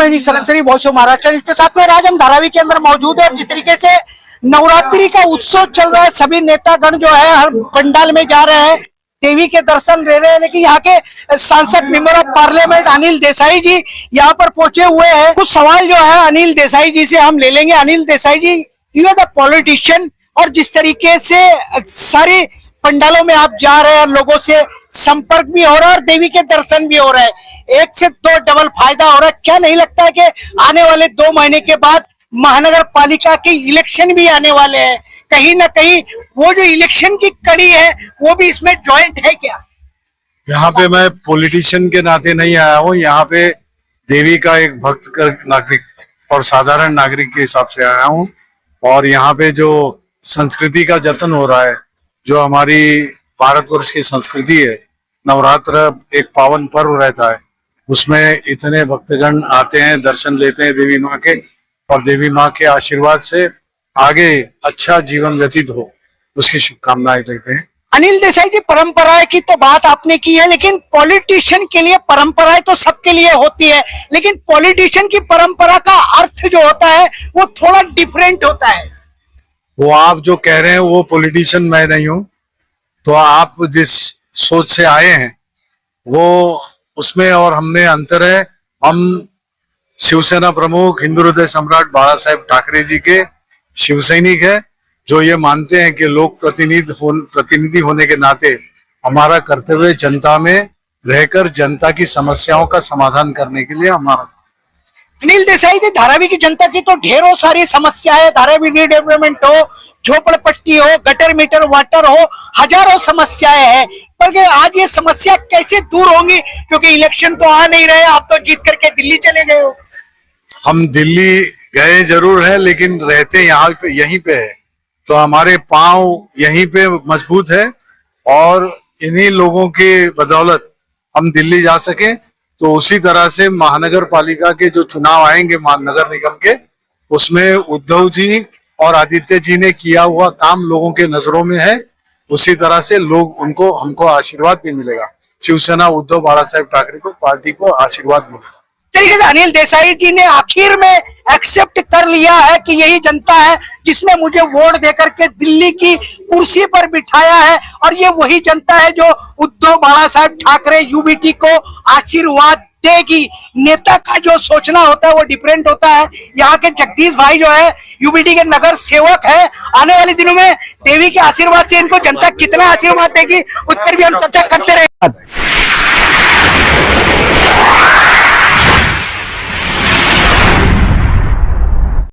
मैं सलंसरी voice of Maharashtra. इसके साथ में आज हम धारावी के अंदर मौजूद है और जिस तरीके से नवरात्रि का उत्सव चल रहा है, सभी नेतागण जो है हर पंडाल में जा रहे हैं, देवी के दर्शन ले रहे हैं। लेकिन यहाँ के सांसद member of parliament Anil Desai ji यहाँ पर पहुंचे हुए हैं। कुछ सवाल जो है अनिल देसाई जी से हम ले लेंगे। अनिल देसाई जी, यू आर द पॉलिटिशियन, और जिस तरीके से सारे पंडालों में आप जा रहे हैं, लोगों से संपर्क भी हो रहा है और देवी के दर्शन भी हो रहे हैं, एक से दो डबल फायदा हो रहा है। क्या नहीं लगता है कि आने वाले 2 महीने के बाद महानगर पालिका के इलेक्शन भी आने वाले हैं, कहीं ना कहीं वो जो इलेक्शन की कड़ी है वो भी इसमें ज्वाइंट है क्या? यहाँ पे मैं पॉलिटिशियन के नाते नहीं आया हूँ, यहाँ पे देवी का एक भक्त नागरिक और साधारण नागरिक के हिसाब से आया हूँ। और यहाँ पे जो संस्कृति का जतन हो रहा है, जो हमारी भारतवर्ष की संस्कृति है, नवरात्र एक पावन पर्व रहता है, उसमें इतने भक्तगण आते हैं, दर्शन लेते हैं देवी माँ के, और देवी माँ के आशीर्वाद से आगे अच्छा जीवन व्यतीत हो, उसकी शुभकामनाएं देते हैं। अनिल देसाई जी, परंपराएं की तो बात आपने की है, लेकिन पॉलिटिशियन के लिए परंपराएं तो सबके लिए होती है, लेकिन पॉलिटिशियन की परंपरा का अर्थ जो होता है वो थोड़ा डिफरेंट होता है। वो आप जो कह रहे हैं वो पॉलिटिशियन मैं नहीं हूँ, तो आप जिस सोच से आए हैं वो उसमें और हमने अंतर है। हम शिवसेना प्रमुख हिंदू हृदय सम्राट बाला साहेब ठाकरे जी के शिव सैनिक है, जो ये मानते हैं कि लोक प्रतिनिधि होने के नाते हमारा कर्तव्य जनता में रहकर जनता की समस्याओं का समाधान करने के लिए हमारा। अनिल देसाई जी, धारावी की जनता की तो ढेरों सारी समस्याएं, धारावी रिडेवलपमेंट हो, झोपड़पट्टी हो, गटर मीटर वाटर हो, हजारों समस्याएं हैं, पर आज ये समस्या कैसे दूर होंगी? क्योंकि इलेक्शन तो आ नहीं रहे, आप तो जीत करके दिल्ली चले गए हो। हम दिल्ली गए जरूर है, लेकिन रहते यहाँ पे यहीं पे है, तो हमारे पांव यहीं पे मजबूत है, और इन्हीं लोगों के बदौलत हम दिल्ली जा सके। तो उसी तरह से महानगर पालिका के जो चुनाव आएंगे महानगर निगम के, उसमें उद्धव जी और आदित्य जी ने किया हुआ काम लोगों के नजरों में है, उसी तरह से लोग हमको आशीर्वाद भी मिलेगा। शिवसेना उद्धव बाला साहेब ठाकरे को, पार्टी को आशीर्वाद मिलेगा। तरीके से अनिल देसाई जी ने आखिर में एक्सेप्ट कर लिया है कि यही जनता है जिसने मुझे वोट देकर के दिल्ली की कुर्सी पर बिठाया है, और ये वही जनता है जो उद्धव बाला साहेब ठाकरे यूबीटी को आशीर्वाद देगी। नेता का जो सोचना होता है वो डिफरेंट होता है। यहाँ के जगदीश भाई जो है यूबीटी के नगर सेवक है, आने वाले दिनों में देवी के आशीर्वाद से इनको जनता कितना आशीर्वाद देगी उस पर भी हम चर्चा करते रहे।